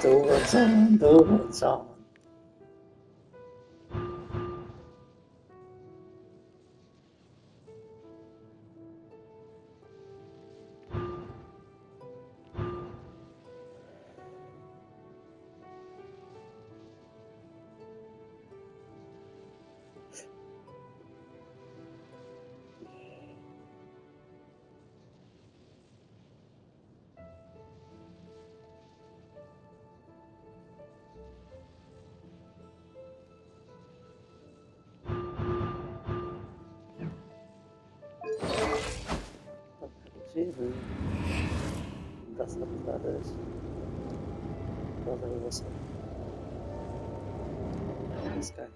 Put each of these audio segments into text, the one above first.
都很长。Inclusive, das raptadas das animações. Esse cara.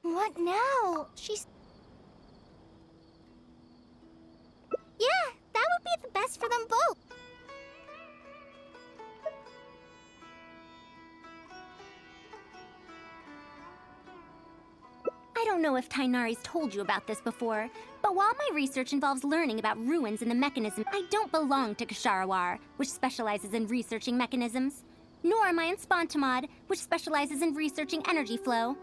What now? She's... Yeah, that would be the best for them both. I don't know if Tainari's told you about this before, but while my research involves learning about ruins in the mechanism, I don't belong to Ksharawar, which specializes in researching mechanisms. Nor am I in Spontamod, which specializes in researching energy flow.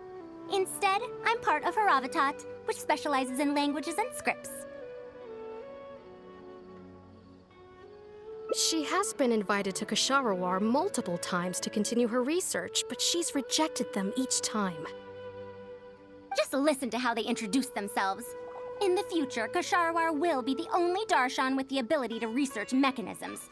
Instead, I'm part of Haravatat, which specializes in languages and scripts. She has been invited to Ksharawar multiple times to continue her research, but she's rejected them each time. Just listen to how they introduce themselves. In the future, Ksharawar will be the only Darshan with the ability to research mechanisms.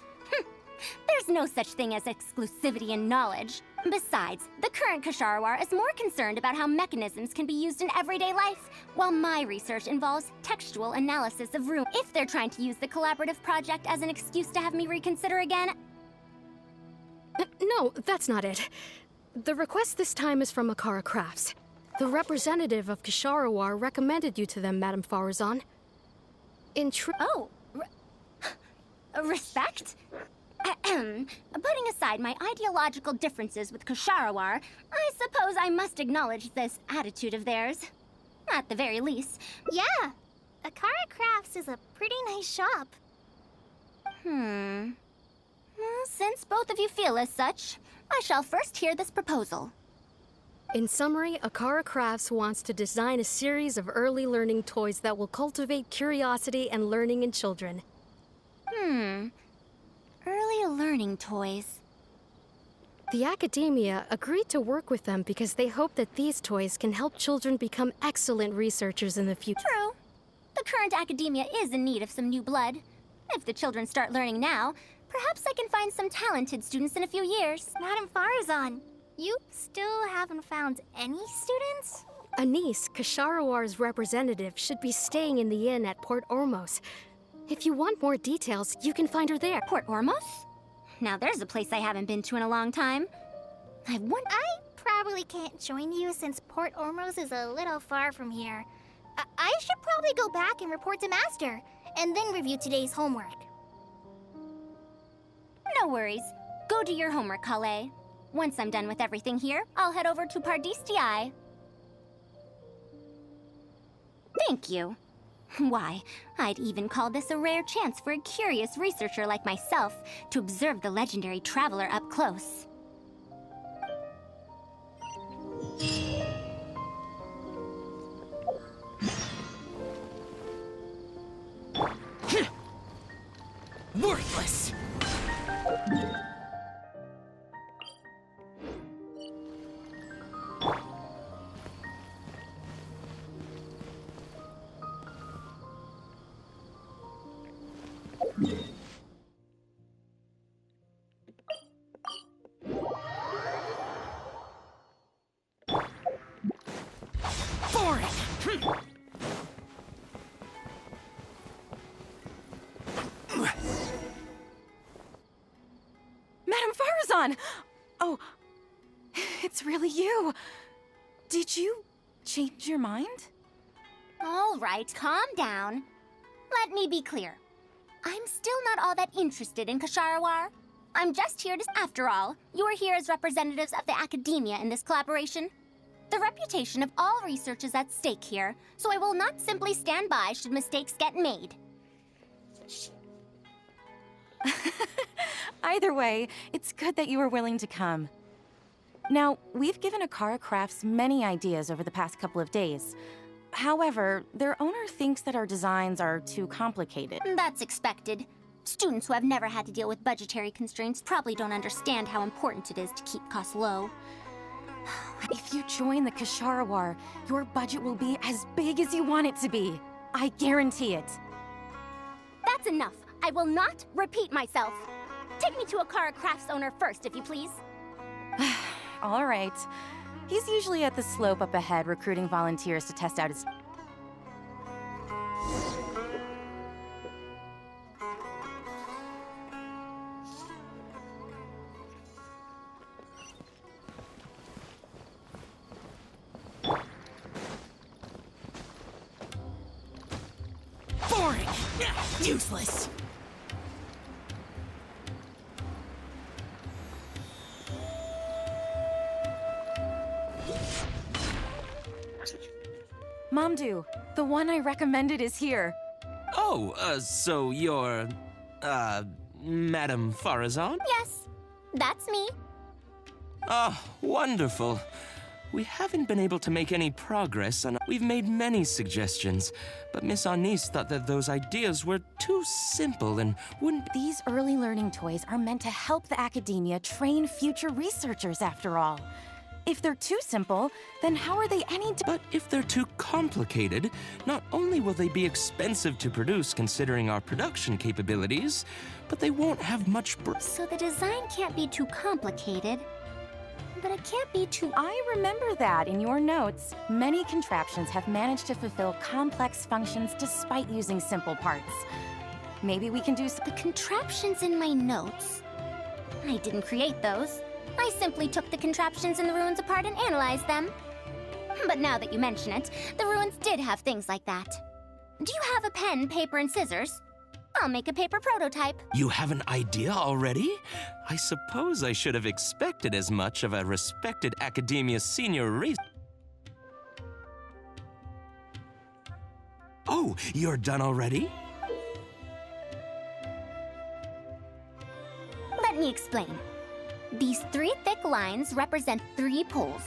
There's no such thing as exclusivity in knowledge. Besides, the current Ksharawar is more concerned about how mechanisms can be used in everyday life, while my research involves textual analysis of ruins. If they're trying to use the collaborative project as an excuse to have me reconsider again... No, that's not it. The request this time is from Akara Crafts. The representative of Ksharawar recommended you to them, Madame Farazan. Respect? Putting aside my ideological differences with Ksharawar, I suppose I must acknowledge this attitude of theirs. At the very least. Yeah, Akara Crafts is a pretty nice shop. Well, since both of you feel as such, I shall first hear this proposal. In summary, Akara Crafts wants to design a series of early learning toys that will cultivate curiosity and learning in children. Early learning toys. The academia agreed to work with them because they hope that these toys can help children become excellent researchers in the future. True. The current academia is in need of some new blood. If the children start learning now, perhaps I can find some talented students in a few years. Madame Farazan, you still haven't found any students? Anise, Kasharawar's representative, should be staying in the inn at Port Ormos. If you want more details, you can find her there. Port Ormos? Now there's a place I haven't been to in a long time. I probably can't join you since Port Ormos is a little far from here. I should probably go back and report to Master, and then review today's homework. No worries. Go do your homework, Kale. Once I'm done with everything here, I'll head over to Pardistii. Thank you. Why, I'd even call this a rare chance for a curious researcher like myself to observe the legendary traveler up close. Worthless! Madame Farazan! Oh, it's really you. Did you change your mind? All right, calm down. Let me be clear. I'm still not all that interested in Kasharawar. I'm just here to... After all, you're here as representatives of the academia in this collaboration. The reputation of all research is at stake here, so I will not simply stand by should mistakes get made. Either way, it's good that you were willing to come. Now, we've given Akara Crafts many ideas over the past couple of days. However, their owner thinks that our designs are too complicated. That's expected. Students who have never had to deal with budgetary constraints probably don't understand how important it is to keep costs low. If you join the Kasharawar, your budget will be as big as you want it to be. I guarantee it. That's enough. I will not repeat myself. Take me to Akara Crafts owner first, if you please. All right. He's usually at the slope up ahead recruiting volunteers to test out his... Boring! Useless! Mamdu, the one I recommended is here. Oh, so you're, Madame Farazan? Yes, that's me. Ah, wonderful. We haven't been able to make any progress, and we've made many suggestions, but Miss Anis thought that those ideas were too simple and wouldn't... These early learning toys are meant to help the academia train future researchers, after all. If they're too simple, then how are they any... But if they're too complicated, not only will they be expensive to produce considering our production capabilities, but they won't have much... So the design can't be too complicated, but it can't be too... I remember that in your notes. Many contraptions have managed to fulfill complex functions despite using simple parts. Maybe we can do The contraptions in my notes? I didn't create those. I simply took the contraptions in the ruins apart and analyzed them. But now that you mention it, the ruins did have things like that. Do you have a pen, paper, and scissors? I'll make a paper prototype. You have an idea already? I suppose I should have expected as much of a respected academia senior Oh, you're done already? Let me explain. These 3 thick lines represent 3 poles.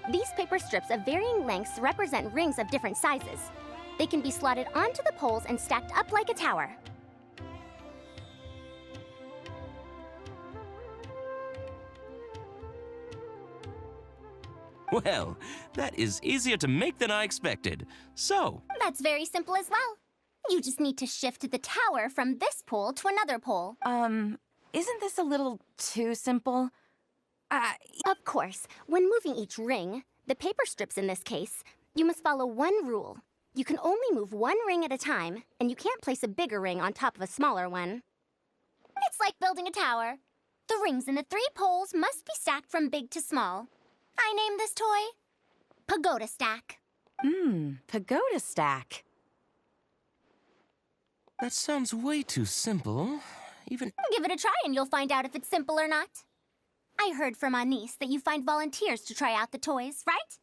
These paper strips of varying lengths represent rings of different sizes. They can be slotted onto the poles and stacked up like a tower. Well, that is easier to make than I expected. So, That's very simple as well. You just need to shift the tower from this pole to another pole. Isn't this a little too simple? Of course, when moving each ring, the paper strips in this case, you must follow one rule. You can only move one ring at a time, and you can't place a bigger ring on top of a smaller one. It's like building a tower. The rings in the 3 poles must be stacked from big to small. I named this toy Pagoda Stack. Pagoda stack. that sounds way too simple. Even... Give it a try and you'll find out if it's simple or not. I heard from Anis that you find volunteers to try out the toys, right?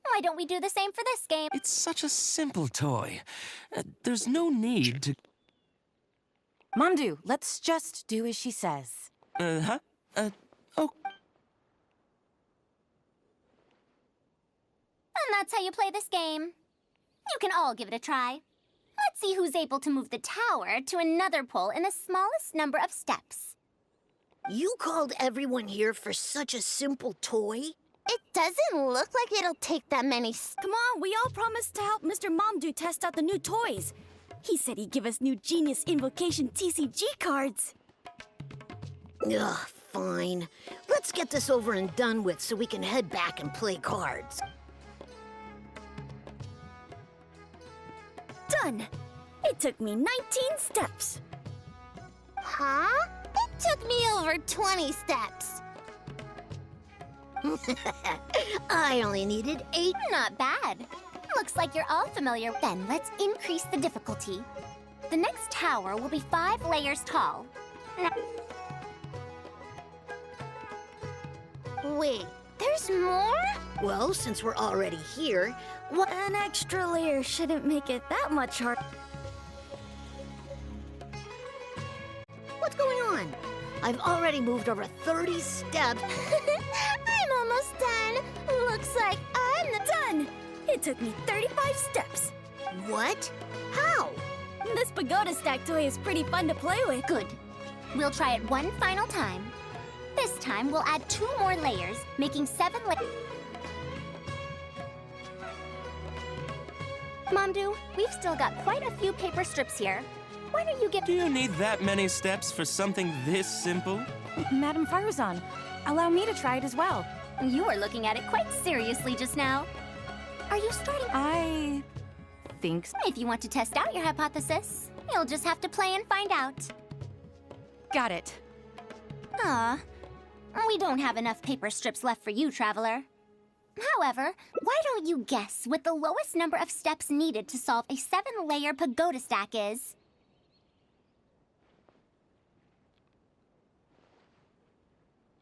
Why don't we do the same for this game? It's such a simple toy. There's no need to... Mamdu, let's just do as she says. Oh, And that's how you play this game. You can all give it a try. Let's see who's able to move the tower to another pole in the smallest number of steps. You called everyone here for such a simple toy? It doesn't look like it'll take that many Come on, we all promised to help Mr. Mamdu test out the new toys. He said he'd give us new Genius Invocation TCG cards. Ugh, fine. Let's get this over and done with so we can head back and play cards. Done! It took me 19 steps. Huh? It took me over 20 steps. I only needed 8. Not bad. Looks like you're all familiar. Then let's increase the difficulty. The next tower will be 5 layers tall. Wait, there's more? Well, since we're already here, what? An extra layer shouldn't make it that much hard. What's going on? I've already moved over 30 steps. I'm almost done. Looks like I'm Done! It took me 35 steps. What? How? This pagoda stack toy is pretty fun to play with. Good. We'll try it one final time. This time, we'll add 2 more layers, making 7 layers. Momdu, we've still got quite a few paper strips here. Why don't you get... Do you need that many steps for something this simple? Madam Faruzan, allow me to try it as well. You were looking at it quite seriously just now. Are you starting... I think so. If you want to test out your hypothesis, you'll just have to play and find out. Got it. Ah, we don't have enough paper strips left for you, Traveler. However, why don't you guess what the lowest number of steps needed to solve a 7-layer pagoda stack is?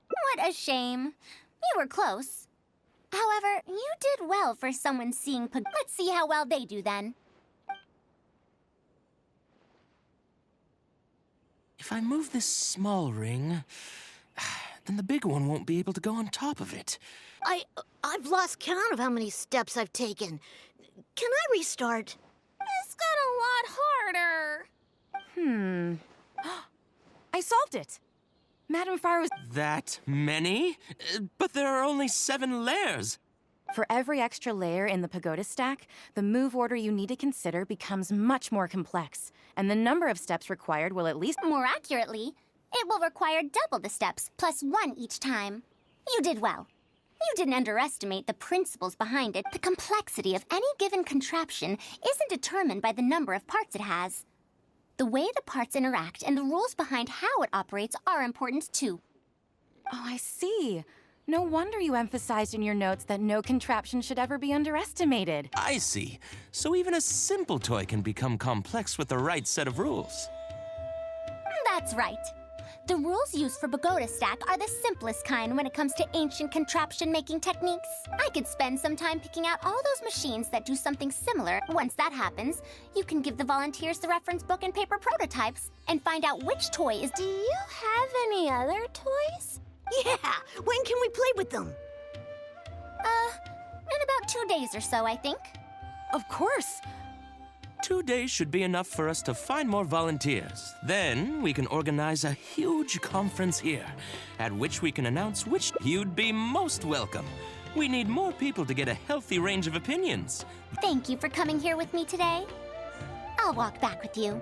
What a shame. You were close. However, you did well for someone seeing Let's see how well they do then. If I move this small ring, then the big one won't be able to go on top of it. I've lost count of how many steps I've taken. Can I restart? This got a lot harder. I solved it. Madam Faruz, That many? But there are only 7 layers. for every extra layer in the pagoda stack, the move order you need to consider becomes much more complex, and the number of steps required will at least... More accurately, it will require double the steps, plus 1 each time. You did well. You didn't underestimate the principles behind it. The complexity of any given contraption isn't determined by the number of parts it has. The way the parts interact and the rules behind how it operates are important too. Oh, I see. No wonder you emphasized in your notes that no contraption should ever be underestimated. I see. So even a simple toy can become complex with the right set of rules. That's right. The rules used for pagoda stack are the simplest kind when it comes to ancient contraption-making techniques. I could spend some time picking out all those machines that do something similar. Once that happens, you can give the volunteers the reference book and paper prototypes and find out which toy is... Do you have any other toys? Yeah! When can we play with them? In about 2 days or so, I think. Of course. 2 days should be enough for us to find more volunteers. Then we can organize a huge conference here, at which we can announce which you'd be most welcome. We need more people to get a healthy range of opinions. Thank you for coming here with me today. I'll walk back with you.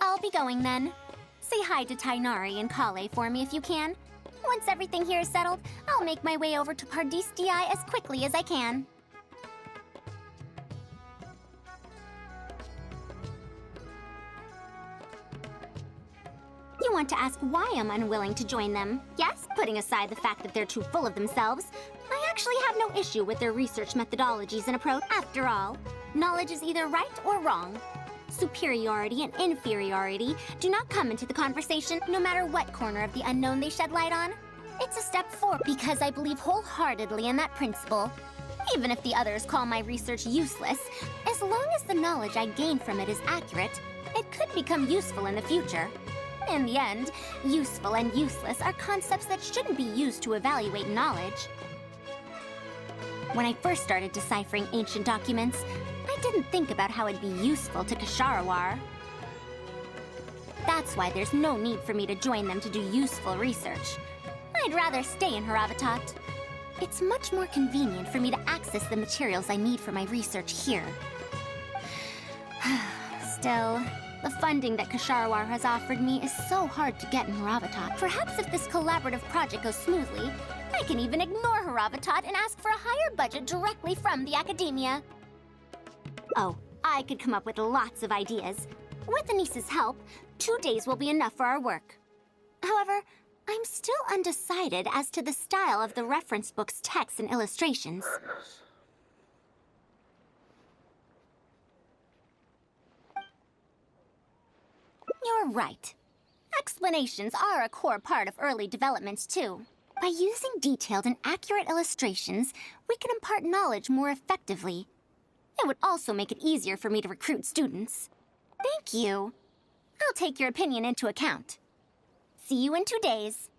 I'll be going then. Say hi to Tainari and Kale for me if you can. Once everything here is settled, I'll make my way over to Pardis DI as quickly as I can. You want to ask why I'm unwilling to join them? Yes, putting aside the fact that they're too full of themselves, I actually have no issue with their research methodologies and approach. After all, knowledge is either right or wrong. Superiority and inferiority do not come into the conversation, no matter what corner of the unknown they shed light on. It's a step forward because I believe wholeheartedly in that principle. Even if the others call my research useless, as long as the knowledge I gain from it is accurate, it could become useful in the future. In the end, useful and useless are concepts that shouldn't be used to evaluate knowledge. When I first started deciphering ancient documents, I didn't think about how it'd be useful to Kasharawar. That's why there's no need for me to join them to do useful research. I'd rather stay in Haravatat. It's much more convenient for me to access the materials I need for my research here. Still, the funding that Kasharawar has offered me is so hard to get in Haravatat. Perhaps if this collaborative project goes smoothly, I can even ignore Haravatat and ask for a higher budget directly from the academia. Oh, I could come up with lots of ideas. With Anis's help, 2 days will be enough for our work. However, I'm still undecided as to the style of the reference book's text and illustrations. You're right. Explanations are a core part of early developments, too. By using detailed and accurate illustrations, we can impart knowledge more effectively. It would also make it easier for me to recruit students. Thank you. I'll take your opinion into account. See you in 2 days.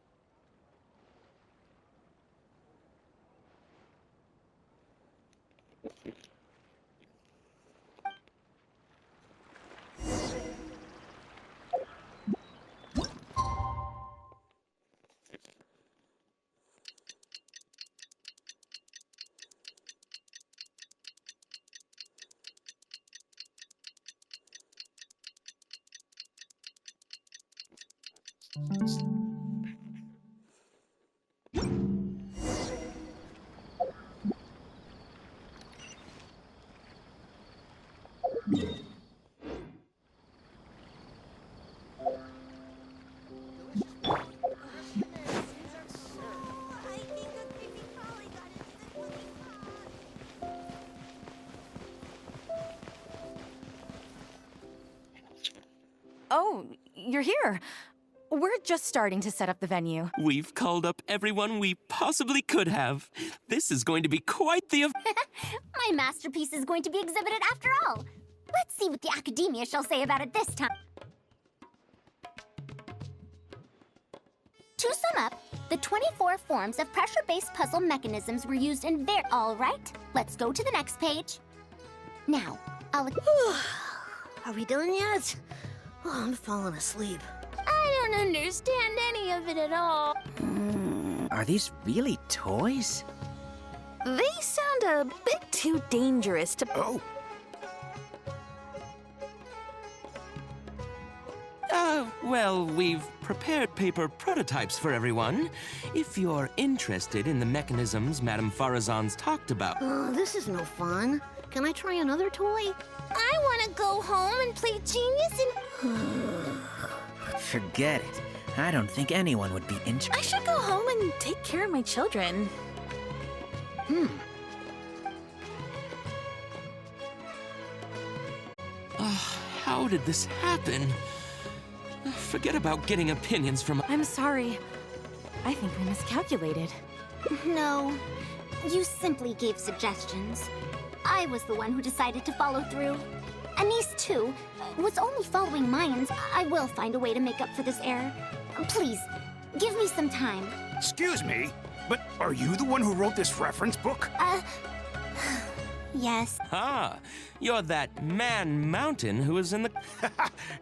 Oh, you're here. We're just starting to set up the venue. We've called up everyone we possibly could have. This is going to be quite the My masterpiece is going to be exhibited after all. Let's see what the academia shall say about it this time. To sum up, the 24 forms of pressure-based puzzle mechanisms were used in All right, let's go to the next page. Now, I'll... Are we done yet? Oh, I'm falling asleep. I don't understand any of it at all. Are these really toys? They sound a bit too dangerous to... Oh, Well, we've prepared paper prototypes for everyone. If you're interested in the mechanisms Madame Farazan's talked about. Oh, this is no fun. Can I try another toy? I want to go home and play genius and... forget it. I don't think anyone would be I interested. should go home and take care of my children. How did this happen? Forget about getting opinions from... I'm sorry. I think we miscalculated. No, you simply gave suggestions. I was the one who decided to follow through. Anise, too, was only following mine. I will find a way to make up for this error. Please, give me some time. Excuse me, but are you the one who wrote this reference book? Yes. Ah, you're that man Mountain who was in the...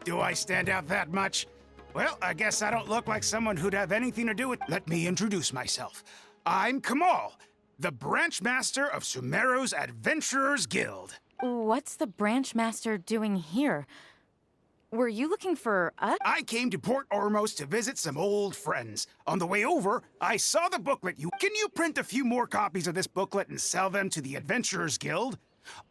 Do I stand out that much? Well, I guess I don't look like someone who'd have anything to do with... Let me introduce myself. I'm Kamal, the branch master of Sumeru's Adventurers Guild. What's the branch master doing here? Were you looking for us? I came to Port Ormos to visit some old friends. On the way over, I saw the booklet. Can you print a few more copies of this booklet and sell them to the Adventurers Guild?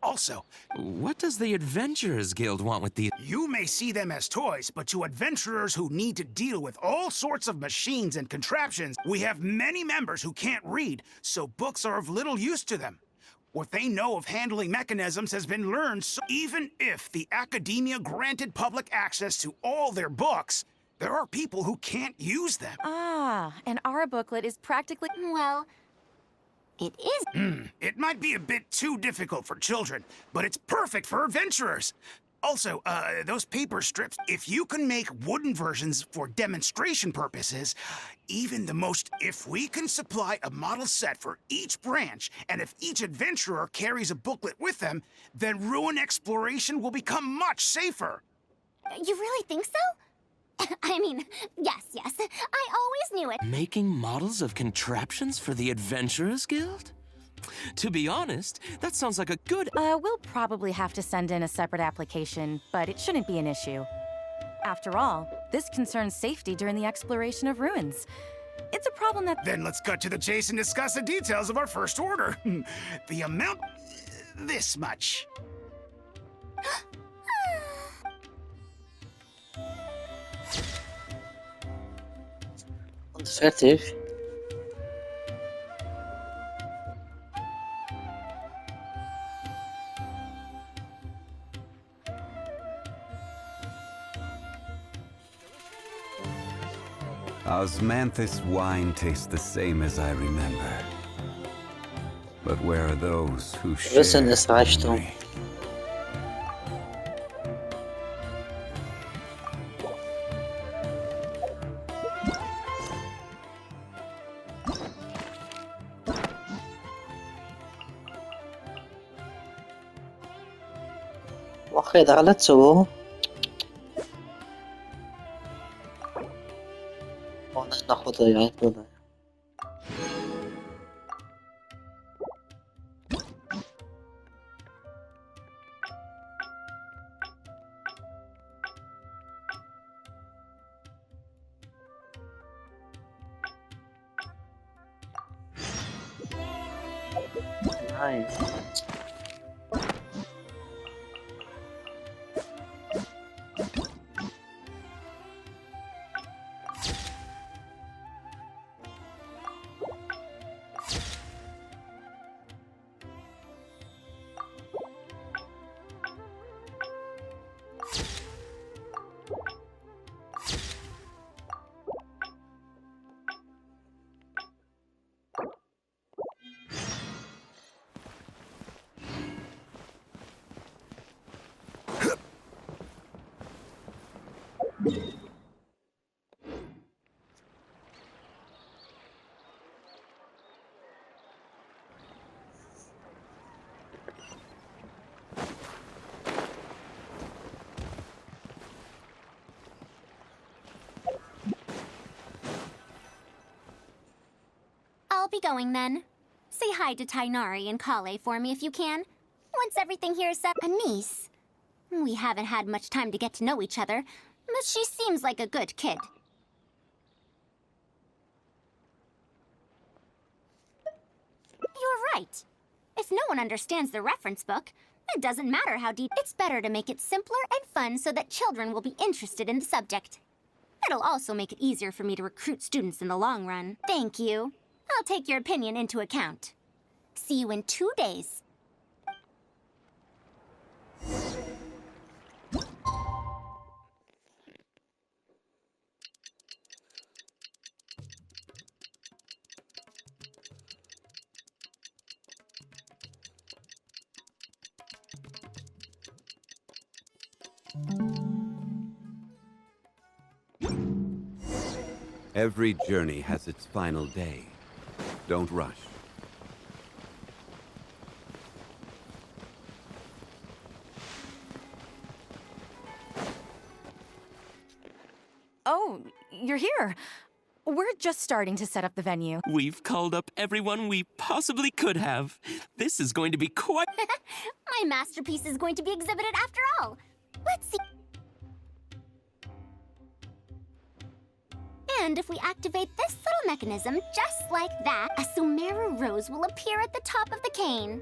Also, What does the Adventurers Guild want with these? you may see them as toys, but to adventurers who need to deal with all sorts of machines and contraptions, we have many members who can't read, so books are of little use to them. What they know of handling mechanisms has been learned, so even if the academia granted public access to all their books, there are people who can't use them. Ah, and our booklet is practically... Well, it is. It might be a bit too difficult for children, but it's perfect for adventurers. Also, those paper strips, if you can make wooden versions for demonstration purposes, even the most... If we can supply a model set for each branch, and if each adventurer carries a booklet with them, then ruin exploration will become much safer. You really think so? I mean, yes. I always knew it. Making models of contraptions for the Adventurers Guild? To be honest, that sounds like a good... We'll probably have to send in a separate application, but it shouldn't be an issue. After all, this concerns safety during the exploration of ruins. It's a problem that... Then let's cut to the chase and discuss the details of our first order. The amount... this much. Und fertig. Osmanthus wine tastes the same as I remember. But where are those who share Wissen, es reicht doch. memory? واخد على تو وانا ناخد يعني كده. Nice. I'll be going then. Say hi to Tainari and Kale for me if you can. Once everything here is set, a niece. We haven't had much time to get to know each other, but she seems like a good kid. You're right. If no one understands the reference book, it doesn't matter how deep. It's better to make it simpler and fun so that children will be interested in the subject. It'll also make it easier for me to recruit students in the long run. Thank you. I'll take your opinion into account. See you in 2 days. Every journey has its final day. Don't rush. Oh, you're here. We're just starting to set up the venue. We've called up everyone we possibly could have. This is going to be quite... My masterpiece is going to be exhibited after all. Let's see. And if we activate this little mechanism just like that, a Sumeru rose will appear at the top of the cane.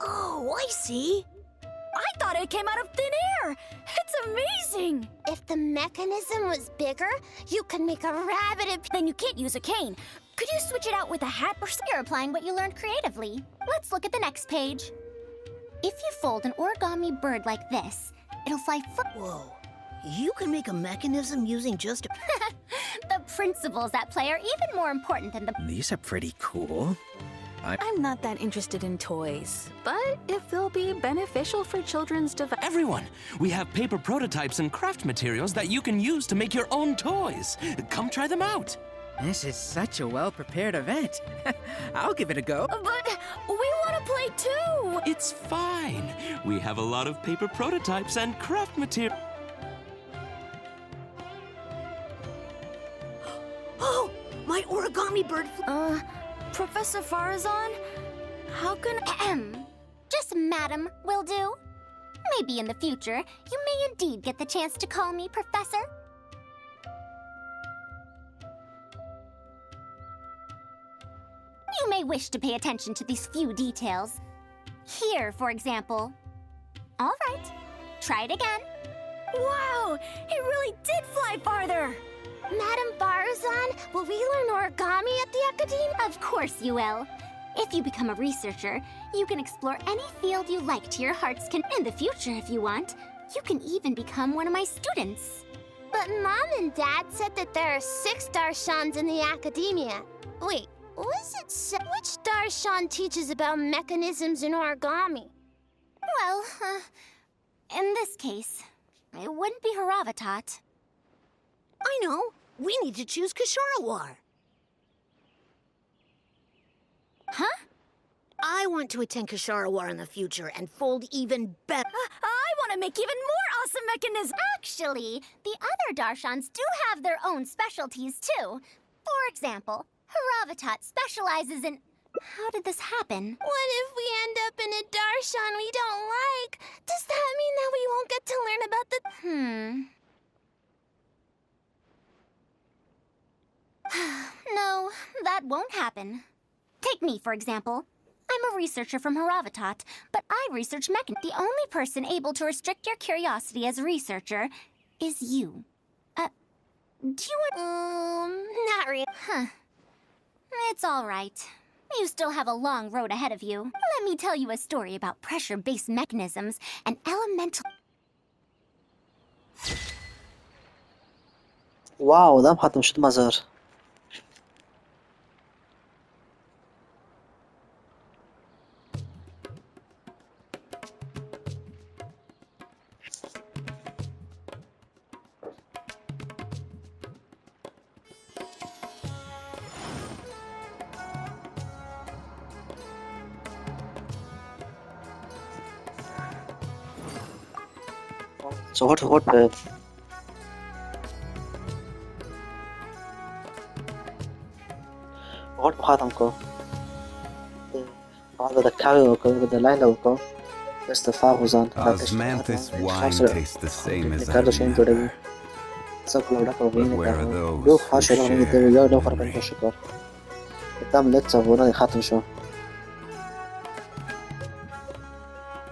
Oh, I see. I thought it came out of thin air! It's amazing! If the mechanism was bigger, you could make a rabbit. Then you can't use a cane. Could you switch it out with a hat or something? You're applying what you learned creatively. Let's look at the next page. If you fold an origami bird like this, it'll fly Whoa. You can make a mechanism using just a... The principles at play are even more important than the... These are pretty cool. I'm not that interested in toys, but if they'll be beneficial for children's development. Everyone, we have paper prototypes and craft materials that you can use to make your own toys. Come try them out. This is such a well-prepared event. I'll give it a go. But we want to play too! It's fine. We have a lot of paper prototypes and craft material. Oh, my origami bird. Professor Farazan? How can... Just madam will do. Maybe in the future, you may indeed get the chance to call me Professor. You may wish to pay attention to these few details. Here, for example. All right, try it again. Wow! It really did fly farther! Madam Farazan, will we learn origami at the Academy? Of course you will. If you become a researcher, you can explore any field you like to your heart's content. In the future, if you want, you can even become one of my students. But Mom and Dad said that there are 6 Darshans in the Academia. Wait, was it which Darshan teaches about mechanisms in origami? Well, in this case, it wouldn't be Haravatat. I know. We need to choose Kasharawar. Huh? I want to attend Kasharawar in the future and fold even better. I want to make even more awesome mechanisms! Actually, the other Darshans do have their own specialties, too. For example, Haravatat specializes in... How did this happen? What if we end up in a Darshan we don't like? Does that mean that we won't get to learn about the... No, that won't happen. Take me, for example. I'm a researcher from Haravatat, but I research mechan. The only person able to restrict your curiosity as a researcher is you. Do you want... not really. Huh. It's all right. You still have a long road ahead of you. Let me tell you a story about pressure-based mechanisms and elemental... واو ده محطم شد مزار. So what بخاطمكم بعد بدك كاويوكو بدك لايلوكو بس تفاوزان Osmanthus wine tastes the same as I remember. But where are those who share? لو خربان الشكر قدام لتسا ونادي خاطم شو